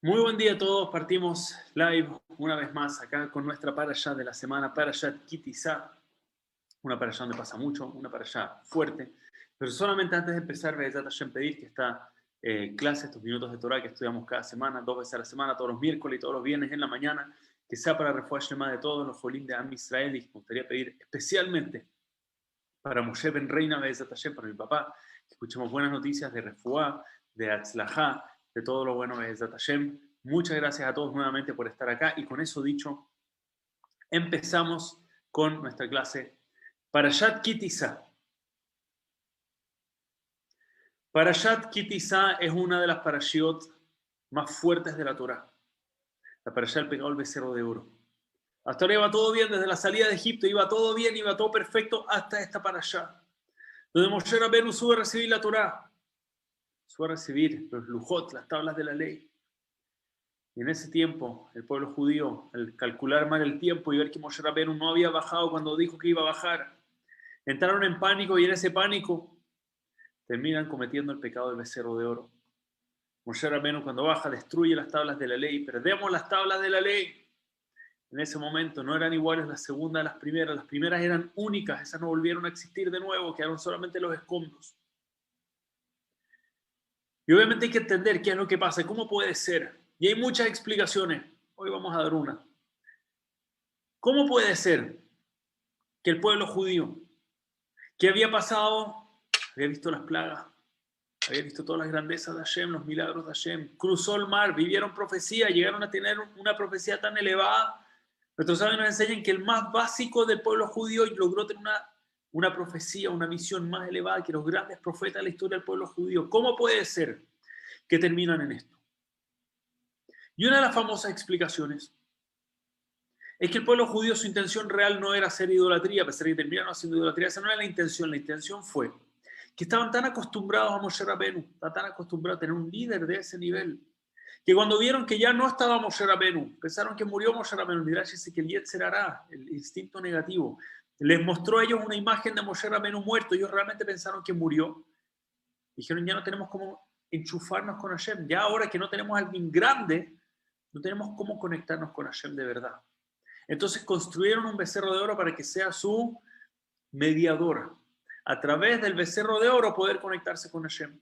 Muy buen día a todos, partimos live una vez más acá con nuestra parashá de la semana, Parashat Kitizá, una parashá donde pasa mucho, una parashá fuerte, pero solamente antes de empezar, Be'ezat Hashem, pedir que esta clase, estos minutos de Torah que estudiamos cada semana, 2 veces a la semana, todos los miércoles y todos los viernes en la mañana, que sea para refuah Shlema de todos los jolim de Am Israel, y me gustaría pedir especialmente para Moshe Ben Reina Be'ezat Hashem, para mi papá, que escuchemos buenas noticias de refuah, de Atzlajá, de todo lo bueno Be'ezat Hashem. Muchas gracias a todos nuevamente por estar acá y con eso dicho, empezamos con nuestra clase Parashat Kitizá. Parashat Kitizá es una de las parashiot más fuertes de la Torá. La parashá del pecado del becerro de oro. Hasta ahora iba todo bien, desde la salida de Egipto iba todo bien, iba todo perfecto hasta esta parashá, donde Moshe Rabbeinu sube a recibir la Torá, sube a recibir los lujot, las tablas de la ley. Y en ese tiempo, el pueblo judío, al calcular mal el tiempo y ver que Moshe Rabbeinu no había bajado cuando dijo que iba a bajar, entraron en pánico y en ese pánico terminan cometiendo el pecado del becerro de oro. Moshe Rabbeinu cuando baja destruye las tablas de la ley, perdemos las tablas de la ley. En ese momento no eran iguales las segundas a las primeras eran únicas, esas no volvieron a existir de nuevo, quedaron solamente los escombros. Y obviamente hay que entender qué es lo que pasa, cómo puede ser. Y hay muchas explicaciones. Hoy vamos a dar una. ¿Cómo puede ser que el pueblo judío, que había pasado, había visto las plagas, había visto todas las grandezas de Hashem, los milagros de Hashem, cruzó el mar, vivieron profecía, llegaron a tener una profecía tan elevada? Nuestros sabios nos enseñan que el más básico del pueblo judío logró tener una profecía, una visión más elevada que los grandes profetas de la historia del pueblo judío. ¿Cómo puede ser que terminan en esto? Y una de las famosas explicaciones es que el pueblo judío, su intención real no era hacer idolatría, a pesar de que terminaron haciendo idolatría. Esa no era la intención fue que estaban tan acostumbrados a Moshe Rabbeinu, estaban tan acostumbrados a tener un líder de ese nivel, que cuando vieron que ya no estaba Moshe Rabbeinu, pensaron que murió Moshe Rabbeinu, Midrash dice que el Yetzer Hará, el instinto negativo, les mostró a ellos una imagen de Moshe Rabbeinu muerto. Ellos realmente pensaron que murió. Dijeron, ya no tenemos cómo enchufarnos con Hashem, ya ahora que no tenemos a alguien grande, no tenemos cómo conectarnos con Hashem de verdad. Entonces construyeron un becerro de oro para que sea su mediador. A través del becerro de oro poder conectarse con Hashem.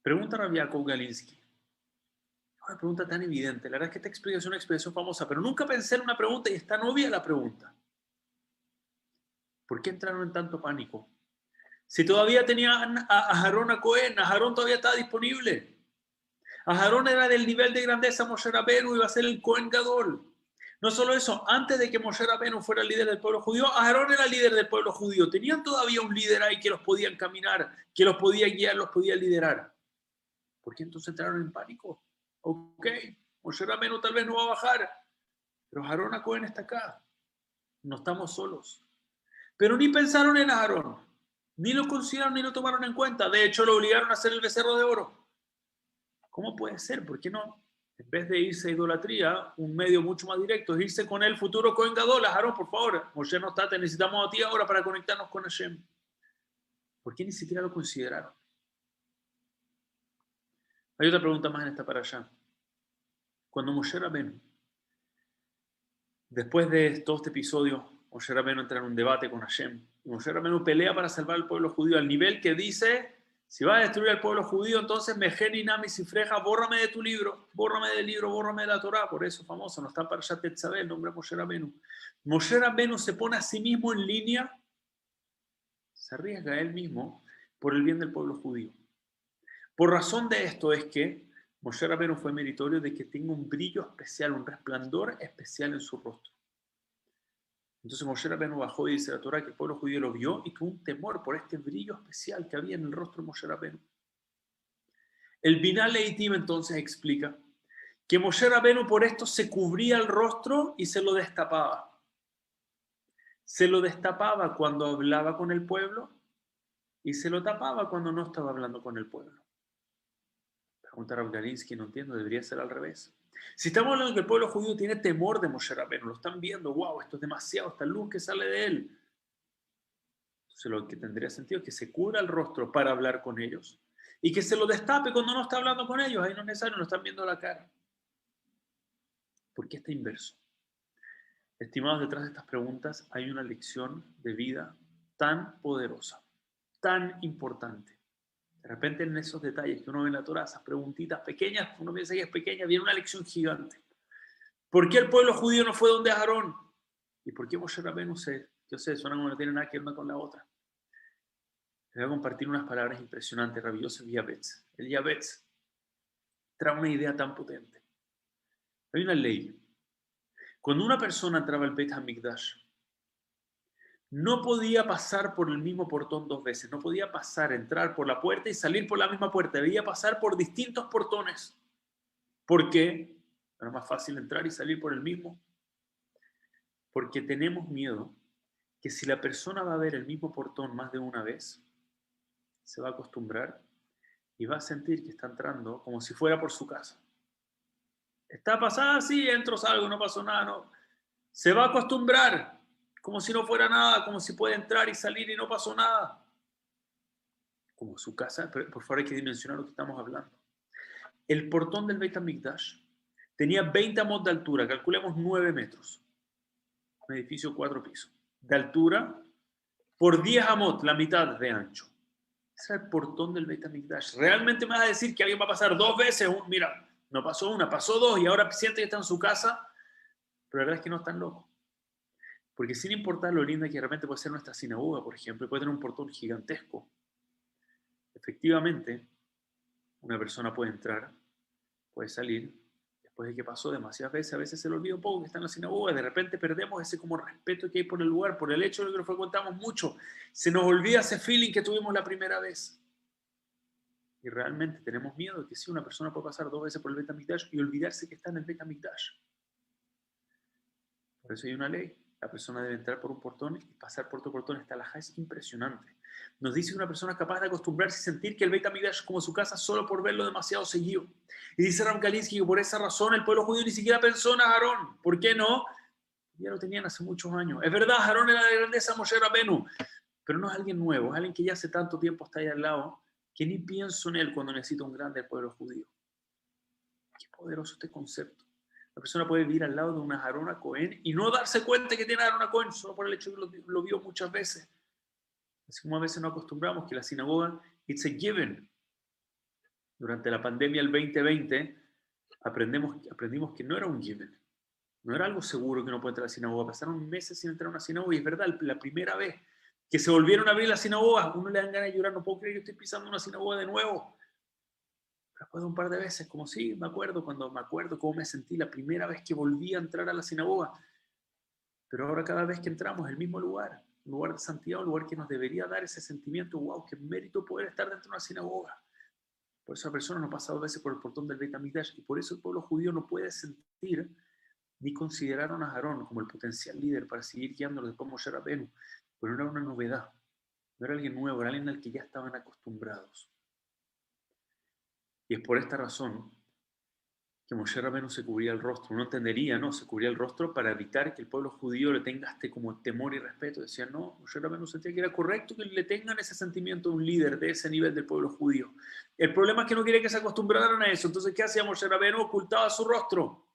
Pregunta Rabbi Yaakov Galinsky. Una pregunta tan evidente. La verdad es que esta explicación es una expresión famosa, pero nunca pensé en una pregunta y es tan obvia la pregunta. ¿Por qué entraron en tanto pánico? Si todavía tenían a Aarón a Cohen, Aarón todavía estaba disponible. Aarón era del nivel de grandeza Moshe Rabbeinu, iba a ser el Cohen Gadol. No solo eso, antes de que Moshe Rabbeinu fuera el líder del pueblo judío, Aarón era líder del pueblo judío. Tenían todavía un líder ahí que los podía encaminar, que los podía guiar, los podía liderar. ¿Por qué entonces entraron en pánico? Ok, Moshe Rabbeinu tal vez no va a bajar, pero Aarón a Cohen está acá. No estamos solos. Pero ni pensaron en Aarón, ni lo consideraron ni lo tomaron en cuenta. De hecho, lo obligaron a hacer el becerro de oro. ¿Cómo puede ser? ¿Por qué no? En vez de irse a idolatría, un medio mucho más directo es irse con el futuro Cohen Gadol. Aarón, por favor, Moshe no está, te necesitamos a ti ahora para conectarnos con Hashem. ¿Por qué ni siquiera lo consideraron? Hay otra pregunta más en esta para allá. Cuando Moshe Rabbeinu, después de todo este episodio, Moshe Rabbeinu entra en un debate con Hashem. Y Moshe Rabbeinu pelea para salvar al pueblo judío al nivel que dice, si vas a destruir al pueblo judío, entonces Mejeni Nami Sifreja, bórrame de tu libro, bórrame del libro, bórrame de la Torá. Por eso famoso, no está para Tetzabé, el nombre de Moshe Rabbeinu. Moshe Rabbeinu se pone a sí mismo en línea, se arriesga a él mismo por el bien del pueblo judío. Por razón de esto es que Moshe Rabbeinu fue meritorio de que tenga un brillo especial, un resplandor especial en su rostro. Entonces Moshe Rabbeinu bajó y dice la Torá que el pueblo judío lo vio y que un temor por este brillo especial que había en el rostro de Moshe Rabbeinu. El Binah Leitim entonces explica que Moshe Rabbeinu por esto se cubría el rostro y se lo destapaba. Se lo destapaba cuando hablaba con el pueblo y se lo tapaba cuando no estaba hablando con el pueblo. Pregunta Rav Galinsky, no entiendo, debería ser al revés. Si estamos hablando de que el pueblo judío tiene temor de Moshe Rabbeinu, lo están viendo, wow, esto es demasiado, esta luz que sale de él. Entonces lo que tendría sentido es que se cubra el rostro para hablar con ellos Y que se lo destape cuando no está hablando con ellos. Ahí no es necesario, no están viendo la cara. ¿Por qué está inverso? Estimados, detrás de estas preguntas hay una lección de vida tan poderosa, tan importante. De repente en esos detalles que uno ve en la Torá, esas preguntitas pequeñas, uno piensa que es pequeña, viene una lección gigante. ¿Por qué el pueblo judío no fue donde Aarón? ¿Y por qué Moshe Rabbeinu yo sé, suena como no tiene nada que ver una con la otra? Les voy a compartir unas palabras impresionantes, Rabbi Yosef Yavetz. El Yavetz trae una idea tan potente. Hay una ley. Cuando una persona entraba al Beit HaMikdash, no podía pasar por el mismo portón dos veces. No podía pasar, entrar por la puerta y salir por la misma puerta. Debía pasar por distintos portones. ¿Por qué? Era más fácil entrar y salir por el mismo. Porque tenemos miedo que si la persona va a ver el mismo portón más de una vez, se va a acostumbrar y va a sentir que está entrando como si fuera por su casa. Está pasada, sí, entro, salgo, no pasó nada, no. Se va a acostumbrar como si no fuera nada, como si puede entrar y salir y no pasó nada. Como su casa, pero por favor hay que dimensionar lo que estamos hablando. El portón del Beit HaMikdash tenía 20 amos de altura, calculemos 9 metros. Un edificio 4 pisos. De altura por 10 amot, la mitad de ancho. Ese es el portón del Beit HaMikdash. ¿Realmente me vas a decir que alguien va a pasar dos veces? Mira, no pasó una, pasó dos y ahora siente que está en su casa, pero la verdad es que no es tan loco. Porque sin importar lo linda que realmente puede ser nuestra sinagoga, por ejemplo, puede tener un portón gigantesco. Efectivamente, una persona puede entrar, puede salir, después de que pasó demasiadas veces, a veces se le olvida un poco que está en la sinagoga, de repente perdemos ese como respeto que hay por el lugar, por el hecho de que lo frecuentamos mucho. Se nos olvida ese feeling que tuvimos la primera vez. Y realmente tenemos miedo de que si una persona puede pasar dos veces por el Beit HaMikdash y olvidarse que está en el Beit HaMikdash. Por eso hay una ley. La persona debe entrar por un portón y pasar por otro portón. Esta alajá es impresionante. Nos dice que una persona es capaz de acostumbrarse y sentir que el Beit HaMikdash es como su casa solo por verlo demasiado seguido. Y dice Ram Kalinsky que por esa razón el pueblo judío ni siquiera pensó en Aarón. ¿Por qué no? Ya lo tenían hace muchos años. Es verdad, Aarón era de grandeza Moshe Rabbeinu, pero no es alguien nuevo, es alguien que ya hace tanto tiempo está ahí al lado que ni pienso en él cuando necesito un grande del pueblo judío. Qué poderoso este concepto. La persona puede vivir al lado de una Aarón Cohen y no darse cuenta que tiene Aarón Cohen solo por el hecho de que lo vio muchas veces. Así como a veces nos acostumbramos que la sinagoga, it's a given. Durante la pandemia del 2020 aprendimos que no era un given. No era algo seguro que uno puede entrar a la sinagoga. Pasaron meses sin entrar a una sinagoga y es verdad, la primera vez que se volvieron a abrir las sinagogas, uno le dan ganas de llorar, no puedo creer que estoy pisando una sinagoga de nuevo. Después de un par de veces, como sí, me acuerdo cómo me sentí la primera vez que volví a entrar a la sinagoga. Pero ahora cada vez que entramos, el mismo lugar, un lugar de santidad, un lugar que nos debería dar ese sentimiento, wow, qué mérito poder estar dentro de una sinagoga. Por eso la persona no pasa dos veces por el portón del Beit HaMikdash y por eso el pueblo judío no puede sentir ni consideraron a Aarón como el potencial líder para seguir guiándolos después Moshe Rabbeinu, pero no era una novedad, no era alguien nuevo, era alguien al que ya estaban acostumbrados. Y es por esta razón que Moshe Rabbeinu se cubría el rostro. Uno entendería, ¿no? Se cubría el rostro para evitar que el pueblo judío le tenga este como temor y respeto. Decían, no, Moshe Rabbeinu sentía que era correcto que le tengan ese sentimiento a un líder de ese nivel del pueblo judío. El problema es que no quería que se acostumbraran a eso. Entonces, ¿qué hacía Moshe Rabbeinu? Ocultaba su rostro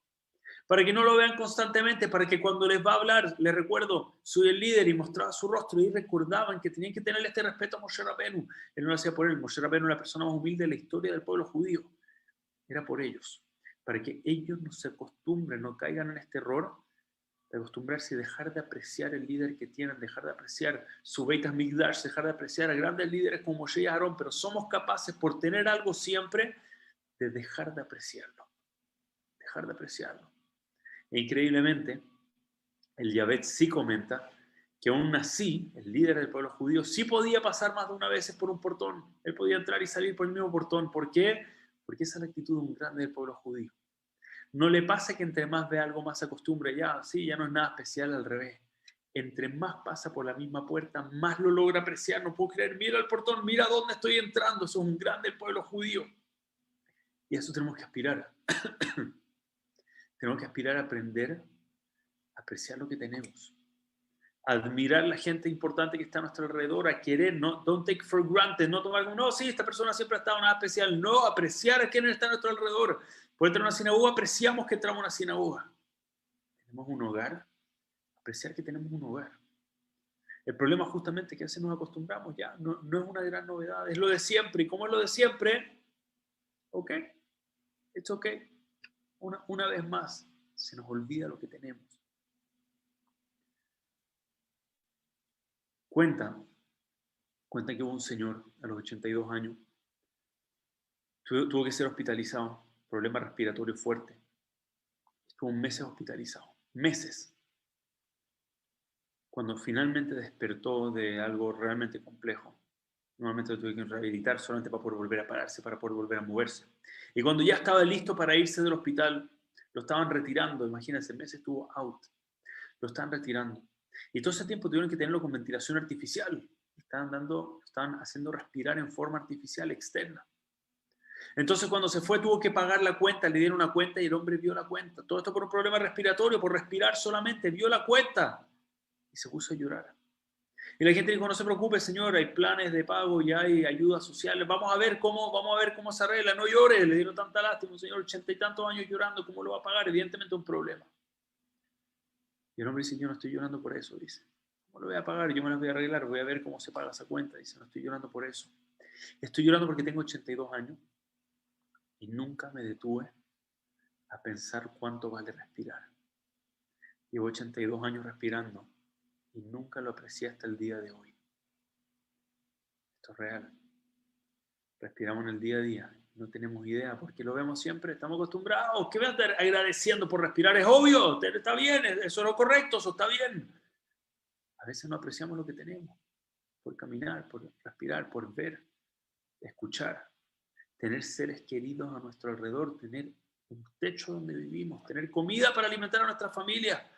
para que no lo vean constantemente, para que cuando les va a hablar, les recuerdo, soy el líder y mostraba su rostro y recordaban que tenían que tenerle este respeto a Moshe Rabbeinu. Él no lo hacía por él, Moshe Rabbeinu era la persona más humilde de la historia del pueblo judío. Era por ellos, para que ellos no se acostumbren, no caigan en este error de acostumbrarse y dejar de apreciar el líder que tienen, dejar de apreciar su Beit HaMikdash, dejar de apreciar a grandes líderes como Moshe y Aarón, pero somos capaces por tener algo siempre de dejar de apreciarlo, dejar de apreciarlo. E increíblemente, el Yavet sí comenta que aún así, el líder del pueblo judío sí podía pasar más de una vez por un portón. Él podía entrar y salir por el mismo portón. ¿Por qué? Porque esa es la actitud de un grande del pueblo judío. No le pasa que entre más ve algo, más se acostumbre. Ya, sí, ya no es nada especial, al revés. Entre más pasa por la misma puerta, más lo logra apreciar. No puedo creer, mira el portón, mira dónde estoy entrando. Eso es un grande del pueblo judío. Y a eso tenemos que aspirar. Tenemos que aspirar a aprender a apreciar lo que tenemos, admirar la gente importante que está a nuestro alrededor, a querer, no, don't take for granted, no tomar como, no, sí, esta persona siempre ha estado nada especial, no, apreciar a quienes están a nuestro alrededor. Por entrar a una sinagoga, apreciamos que entramos a una sinagoga. Tenemos un hogar, apreciar que tenemos un hogar. El problema justamente es que a veces nos acostumbramos ya, no es una gran novedad, es lo de siempre. ¿Y cómo es lo de siempre? Ok, it's ok. Una vez más, se nos olvida lo que tenemos. Cuenta que hubo un señor a los 82 años, tuvo que ser hospitalizado, problema respiratorio fuerte. Estuvo meses hospitalizado, meses. Cuando finalmente despertó de algo realmente complejo, normalmente lo tuve que rehabilitar solamente para poder volver a pararse, para poder volver a moverse. Y cuando ya estaba listo para irse del hospital, lo estaban retirando, imagínense, meses estuvo out, lo estaban retirando. Y todo ese tiempo tuvieron que tenerlo con ventilación artificial. Estaban haciendo respirar en forma artificial externa. Entonces cuando se fue tuvo que pagar la cuenta, le dieron una cuenta y el hombre vio la cuenta. Todo esto por un problema respiratorio, por respirar solamente, vio la cuenta y se puso a llorar. Y la gente dijo, no se preocupe señor, hay planes de pago y hay ayudas sociales, vamos a ver cómo se arregla, no llore, le dieron tanta lástima, un señor 80 y tantos años llorando, ¿cómo lo va a pagar? Evidentemente un problema. Y el hombre dice, yo no estoy llorando por eso, dice. ¿Cómo lo voy a pagar? Yo me las voy a arreglar, voy a ver cómo se paga esa cuenta. Dice, no estoy llorando por eso. Estoy llorando porque tengo 82 años y nunca me detuve a pensar cuánto vale respirar. Llevo 82 años respirando y nunca lo aprecié hasta el día de hoy. Esto es real. Respiramos en el día a día. No tenemos idea porque lo vemos siempre. Estamos acostumbrados. ¿Qué voy a estar agradeciendo por respirar? Es obvio. Está bien. Eso es lo correcto. Eso está bien. A veces no apreciamos lo que tenemos. Por caminar, por respirar, por ver, escuchar. Tener seres queridos a nuestro alrededor. Tener un techo donde vivimos. Tener comida para alimentar a nuestra familia.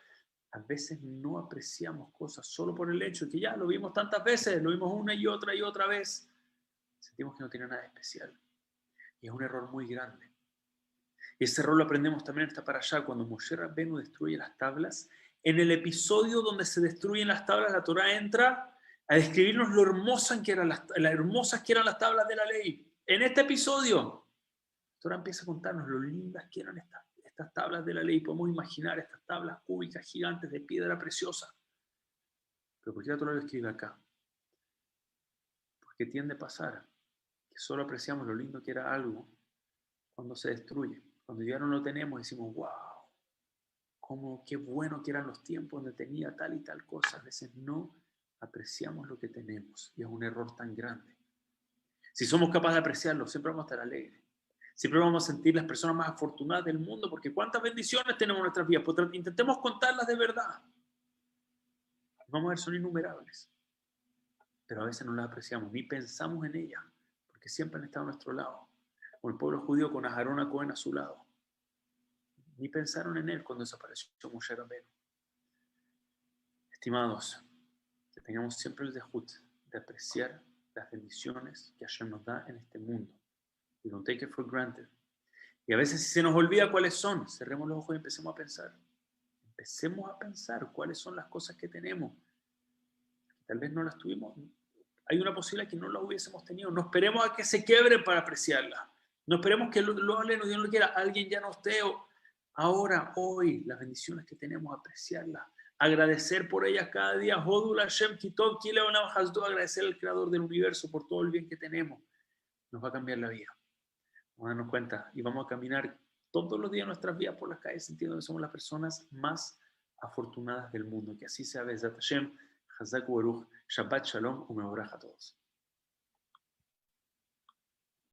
A veces no apreciamos cosas solo por el hecho de que ya lo vimos tantas veces. Lo vimos una y otra vez. Sentimos que no tiene nada especial. Y es un error muy grande. Y ese error lo aprendemos también en esta parashá, cuando Moshe Rabbenu destruye las tablas. En el episodio donde se destruyen las tablas, la Torá entra a describirnos lo hermosas que eran las tablas de la ley. En este episodio, la Torá empieza a contarnos lo lindas que eran estas tablas de la ley. Podemos imaginar estas tablas cúbicas gigantes de piedra preciosa. Pero ¿por qué la Torá lo escribe acá? Porque tiende a pasar que solo apreciamos lo lindo que era algo cuando se destruye. Cuando ya no lo tenemos, decimos, wow, qué bueno que eran los tiempos donde tenía tal y tal cosa. A veces no apreciamos lo que tenemos y es un error tan grande. Si somos capaces de apreciarlo, siempre vamos a estar alegres. Siempre vamos a sentir las personas más afortunadas del mundo, porque cuántas bendiciones tenemos en nuestras vidas. Pues intentemos contarlas de verdad. Vamos a ver, son innumerables. Pero a veces no las apreciamos, ni pensamos en ellas, porque siempre han estado a nuestro lado. Como el pueblo judío con Aharón a Cohen a su lado. Ni pensaron en él cuando desapareció Moshe Rabbeinu. Estimados, que tengamos siempre el dejut de apreciar las bendiciones que Hashem nos da en este mundo. We don't take it for granted. Y a veces si se nos olvida cuáles son, cerremos los ojos y empecemos a pensar. Empecemos a pensar cuáles son las cosas que tenemos. Tal vez no las tuvimos. Hay una posibilidad que no las hubiésemos tenido. No esperemos a que se quiebren para apreciarlas. No esperemos que lo hablen o Dios no lo quiera. Alguien ya no esté. Ahora, hoy, las bendiciones que tenemos, apreciarlas. Agradecer por ellas cada día. Hodul Hashem Kitov Kile Olam Hasdo. Agradecer al Creador del universo por todo el bien que tenemos. Nos va a cambiar la vida. Vamos a darnos cuenta y vamos a caminar todos los días nuestras vidas por las calles sintiendo que somos las personas más afortunadas del mundo. Que así sea. Bezat Hashem. Hazak Baruch. Shabbat Shalom. Umevorach a todos.